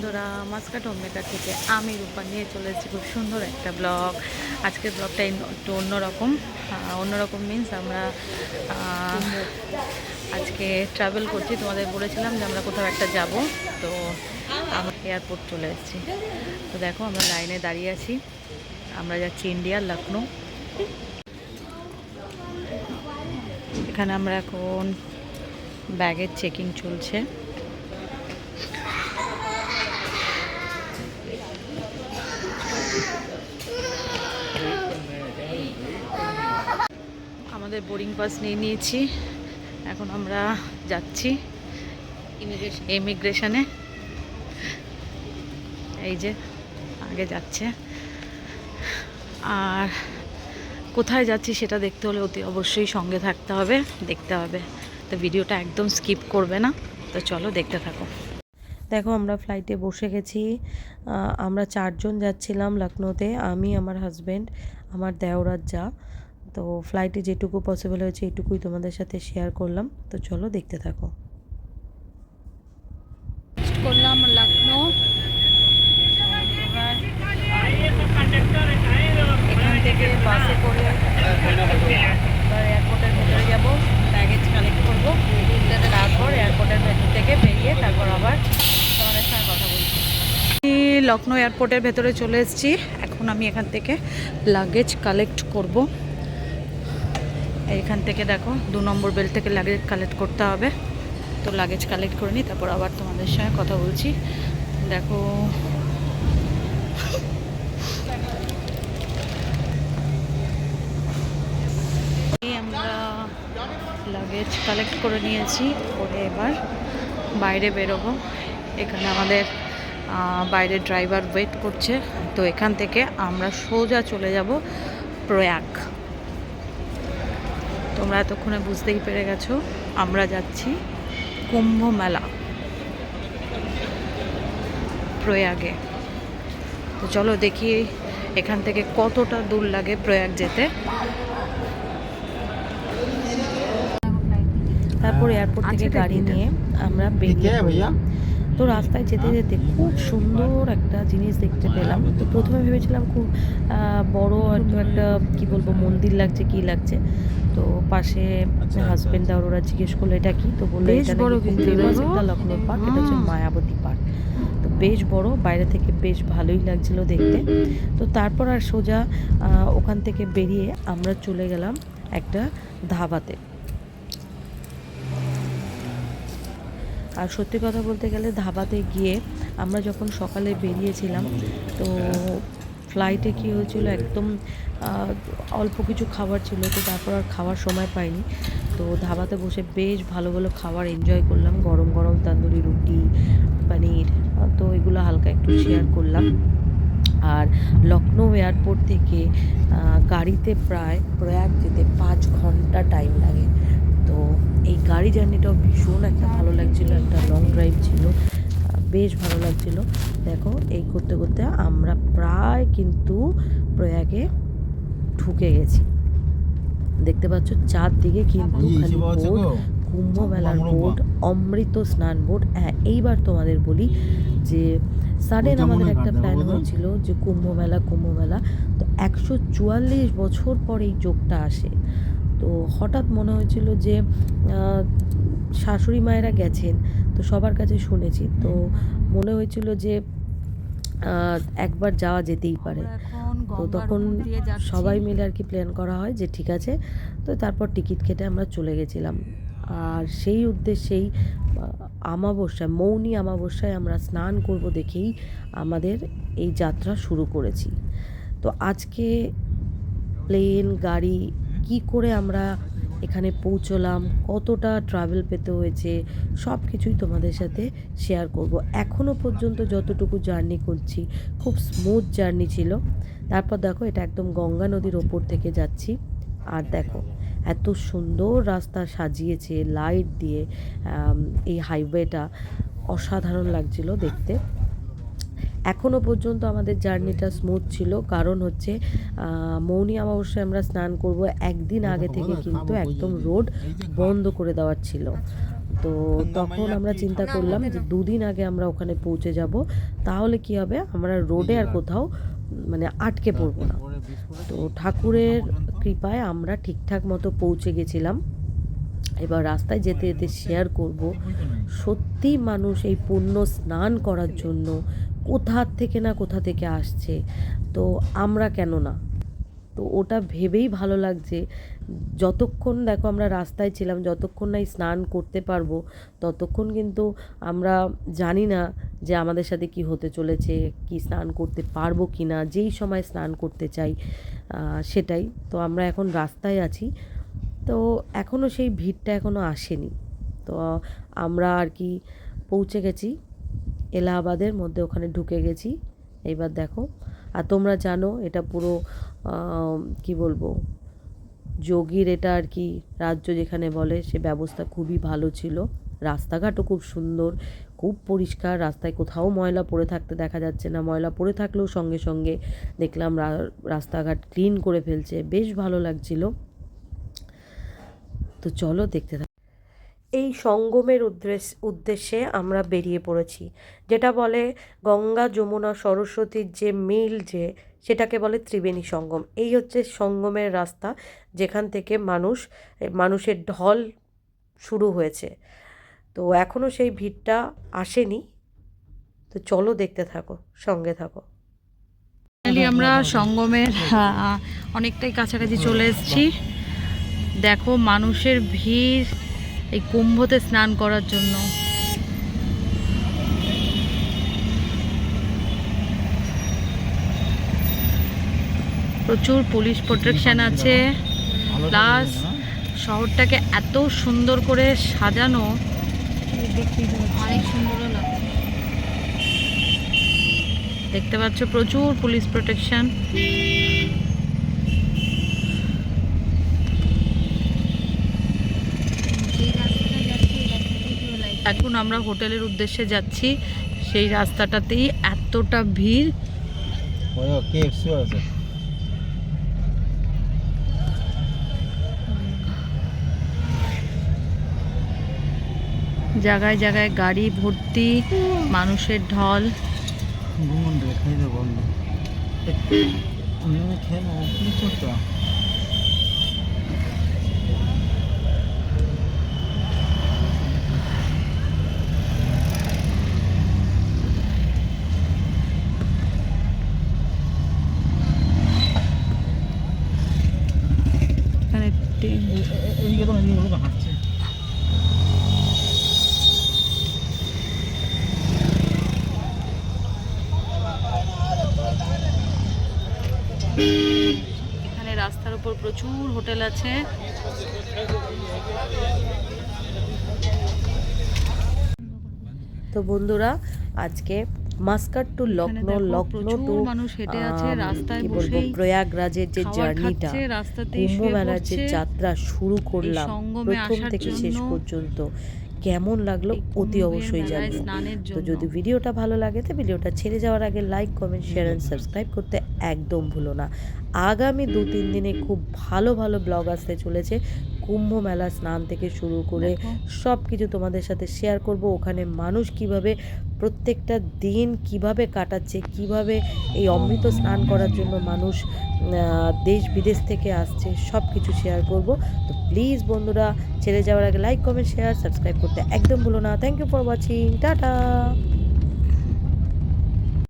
বন্ধুরা, Muscat homemaker থেকে আমি রূপা নিয়ে চলে এসেছি খুব সুন্দর একটা ব্লগ। আজকের ব্লগটা একটু অন্যরকম মিন্স আমরা আজকে ট্রাভেল করছি। তোমাদের বলেছিলাম যে আমরা কোথাও একটা যাব, তো আমরা এয়ারপোর্ট চলে এসেছি। তো দেখো আমরা লাইনে দাঁড়িয়ে আছি, আমরা যাচ্ছি ইন্ডিয়ার লখনৌ। এখানে আমরা এখন ব্যাগের চেকিং চলছে। আমাদের বোর্ডিং পাস নিয়ে নিয়েছি, এখন আমরা যাচ্ছি ইমিগ্রেশনে। এই যে আগে যাচ্ছে, আর কোথায় যাচ্ছি সেটা দেখতে হলে অতি অবশ্যই সঙ্গে থাকতে হবে, দেখতে হবে। তো ভিডিওটা একদম স্কিপ করবে না, তো চলো দেখতে থাকো। দেখো আমরা ফ্লাইটে বসে গেছি। আমরা 4 জন যাচ্ছিলাম লখনৌতে, আমি, আমার হাজব্যান্ড, আমার দেওরার যা। তো ফ্লাইটে যেটুকু পসিবল হয়েছে এইটুকুই তোমাদের সাথে শেয়ার করলাম, তো চলো দেখতে থাকো। করলাম লখনৌ, এখান থেকে বাসে করে এয়ারপোর্টের ভেতরে যাবো, ব্যাগেজ কালেক্ট করবো, তারপর এয়ারপোর্টের ভেতর থেকে বেরিয়ে তারপর আবার তোমাদের সঙ্গে কথা বলছি। লখনৌ এয়ারপোর্টের ভেতরে চলে এসেছি, এখন আমি এখান থেকে লাগেজ কালেক্ট করব। এইখান থেকে দেখো 2 নম্বর বেল্ট থেকে লাগেজ কালেক্ট করতে হবে। তো লাগেজ কালেক্ট করে নিই, তারপর আবার তোমাদের সঙ্গে কথা বলছি। দেখো আমরা লাগেজ কালেক্ট করে নিয়েছি, করে এবার বাইরে বেরোবো। এখানে আমাদের বাইরে ড্রাইভার ওয়েট করছে। তো এখান থেকে আমরা সোজা চলে যাব প্রয়াগ। তোমরা এতক্ষণে বুঝতেই পেরে গেছো, আমরা যাচ্ছি কুম্ভ মেলা প্রয়াগে। তো চলো দেখি এখান থেকে কতটা দূর লাগে প্রয়াগ যেতে। তারপর এয়ারপোর্ট থেকে গাড়ি নিয়ে আমরা বেরিয়ে পড়লাম। তো রাস্তায় যেতে যেতে খুব সুন্দর একটা জিনিস দেখতে পেলাম। তো প্রথমে ভেবেছিলাম খুব বড় হয়তো একটা কি বলবো মন্দির লাগছে, কি লাগছে। তো পাশে হাজবেন্ড আর ওরা জিজ্ঞেস করলো এটা কি, তো বললো এটা নাকি ফেমাস একটা লখনৌ পার্ক, এটা হচ্ছে মায়াবতী পার্ক। তো বেশ বড়, বাইরে থেকে বেশ ভালোই লাগছিল দেখতে। তো তারপর আর সোজা ওখান থেকে বেরিয়ে আমরা চলে গেলাম একটা ধাবাতে। আর সত্যি কথা বলতে গেলে ধাবাতে গিয়ে আমরা যখন সকালে বেরিয়েছিলাম, তো ফ্লাইটে কী হয়েছিল, একদম অল্প কিছু খাবার ছিল, তো তারপর আর খাওয়ার সময় পাইনি। তো ধাবাতে বসে বেশ ভালো ভালো খাবার এনজয় করলাম, গরম গরম তান্দুরি রুটি, পনির, তো এগুলো হালকা একটু শেয়ার করলাম। আর লখনৌ এয়ারপোর্ট থেকে গাড়িতে প্রায় প্রয়াগ যেতে 5 ঘন্টা টাইম লাগে। তো এই গাড়ি জার্নিটাও ভীষণ একটা ভালো লাগছিলো, একটা লং ড্রাইভ ছিল, বেশ ভালো লাগছিল। দেখো এই করতে করতে আমরা প্রায় কিন্তু প্রয়াগে ঢুকে গেছি। দেখতে পাচ্ছ চারদিকে কিন্তু খালি বোর্ড, কুম্ভ মেলার বোর্ড, অমৃত স্নান বোর্ড। হ্যাঁ, এইবার তোমাদের বলি যে সাডেন আমাদের একটা প্ল্যান হয়েছিল যে কুম্ভ মেলা। তো 144 বছর পর এই যোগটা আসে। তো হঠাৎ মনে হয়েছিল যে শাশুড়ি মায়েরা গেছেন, তো সবার কাছে শুনেছি, তো মনে হয়েছিল যে একবার যাওয়া যেতেই পারে। তো তখন সবাই মিলে আর কি প্ল্যান করা হয় যে ঠিক আছে। তো তারপর টিকিট কেটে আমরা চলে গেছিলাম। আর সেই উদ্দেশ্যেই আমাবস্যায়, মৌনী আমাবস্যায় আমরা স্নান করব দেখেই আমাদের এই যাত্রা শুরু করেছি। তো আজকে প্লেন, গাড়ি, কি করে আমরা এখানে পৌঁছলাম, কতটা ট্রাভেল পেতে হয়েছে, সব কিছুই তোমাদের সাথে শেয়ার করব। এখনও পর্যন্ত যতটুকু জার্নি করছি খুব স্মুথ জার্নি ছিল। তারপর দেখো এটা একদম গঙ্গা নদীর ওপর থেকে যাচ্ছি, আর দেখো এত সুন্দর রাস্তা সাজিয়েছে লাইট দিয়ে। এই হাইওয়েটা অসাধারণ লাগছিল দেখতে। এখনও পর্যন্ত আমাদের জার্নিটা স্মুথ ছিল, কারণ হচ্ছে মৌনী অমাবস্যায় আমরা স্নান করব, একদিন আগে থেকে কিন্তু একদম রোড বন্ধ করে দেওয়ার ছিল। তো তখন আমরা চিন্তা করলাম যে 2 দিন আগে আমরা ওখানে পৌঁছে যাব, তাহলে কি হবে আমরা রোডে আর কোথাও মানে আটকে পড়বো না। তো ঠাকুরের কৃপায় আমরা ঠিকঠাক মতো পৌঁছে গেছিলাম। এবার রাস্তায় যেতে যেতে শেয়ার করব, সত্যি মানুষ এই পুণ্য স্নান করার জন্য কোথা থেকে আসছে, তো আমরা কেন না। তো ওটা ভেবেই ভালো লাগছে। যতক্ষণ দেখো আমরা রাস্তায় ছিলাম, যতক্ষণ না স্নান করতে পারবো ততক্ষণ কিন্তু আমরা জানি না যে আমাদের সাথে কি হতে চলেছে, কি স্নান করতে পারবো কি না। যেই সময় স্নান করতে চাই সেটাই। তো আমরা এখন রাস্তায় আছি, তো এখনও সেই ভিড়টা এখনও আসেনি। তো আমরা আর কি পৌঁছে গেছি এলাহাবাদের মধ্যে, ওখানে ঢুকে গেছি। এইবার দেখো, আর তোমরা জানো এটা পুরো কি বলবো, যোগীর এটা আর কি রাজ্য যেখানে বলে, সে ব্যবস্থা খুবই ভালো ছিল। রাস্তাঘাটও খুব সুন্দর, খুব পরিষ্কার, রাস্তায় কোথাও ময়লা পড়ে থাকতে দেখা যাচ্ছে না। ময়লা পড়ে থাকলেও সঙ্গে সঙ্গে দেখলাম রাস্তাঘাট ক্লিন করে ফেলছে, বেশ ভালো লাগছিল। তো চলো দেখতে থাকি। এই সঙ্গমের উদ্দেশ্যে আমরা বেরিয়ে পড়েছি। যেটা বলে গঙ্গা যমুনা সরস্বতীর যে মিল, যে সেটাকে বলে ত্রিবেণী সঙ্গম। এই হচ্ছে সঙ্গমের রাস্তা, যেখান থেকে মানুষের ঢল শুরু হয়েছে। তো এখনও সেই ভিড়টা আসেনি। তো চলো দেখতে থাকো, সঙ্গে থাকো। আমরা সঙ্গমের অনেকটাই কাছাকাছি চলে এসেছি। দেখো মানুষের ভিড় এই কুম্ভতে স্নান করার জন্য। প্রচুর পুলিশ প্রোটেকশন আছে, প্লাস শহরটাকে এত সুন্দর করে সাজানো, অনেক সুন্দর লাগছে। দেখতে পাচ্ছ প্রচুর পুলিশ প্রোটেকশন। এখন আমরা হোটেলের উদ্দেশ্যে যাচ্ছি, সেই রাস্তাটাতেই এতটা ভিড়। জায়গায় জায়গায় গাড়ি ভর্তি, মানুষের ঢল। এখানে রাস্তার উপর প্রচুর হোটেল আছে। তো বন্ধুরা, আজকে Muscat to Lucknow, Lucknow to কি বলবো, প্রয়াগরাজের যে জার্নিটা, কুম্ভ মেলার যে যাত্রা শুরু করলাম প্রথম থেকে শেষ পর্যন্ত, কেমন লাগলো অতি অবশ্যই জানিও। তো যদি ভিডিওটা ভালো লাগে তো ভিডিওটা ছেড়ে যাওয়ার আগে like, comment, share and subscribe করতে একদম ভুলো না। আগামী 2-3 দিনে খুব ভালো ভালো ব্লগ আসতে চলেছে। কুম্ভ মেলা স্নান থেকে শুরু করে সব কিছু তোমাদের সাথে শেয়ার করব। ওখানে মানুষ কিভাবে প্রত্যেকটা দিন কিভাবে কাটাচ্ছে, কিভাবে এই অমৃত স্নান করার জন্য মানুষ দেশ বিদেশ থেকে আসছে, সব কিছু শেয়ার করব। তো প্লিজ বন্ধুরা, ছেড়ে যাওয়ার আগে লাইক, কমেন্ট, শেয়ার, সাবস্ক্রাইব করতে একদম ভুলো না। Thank you for watching, tata.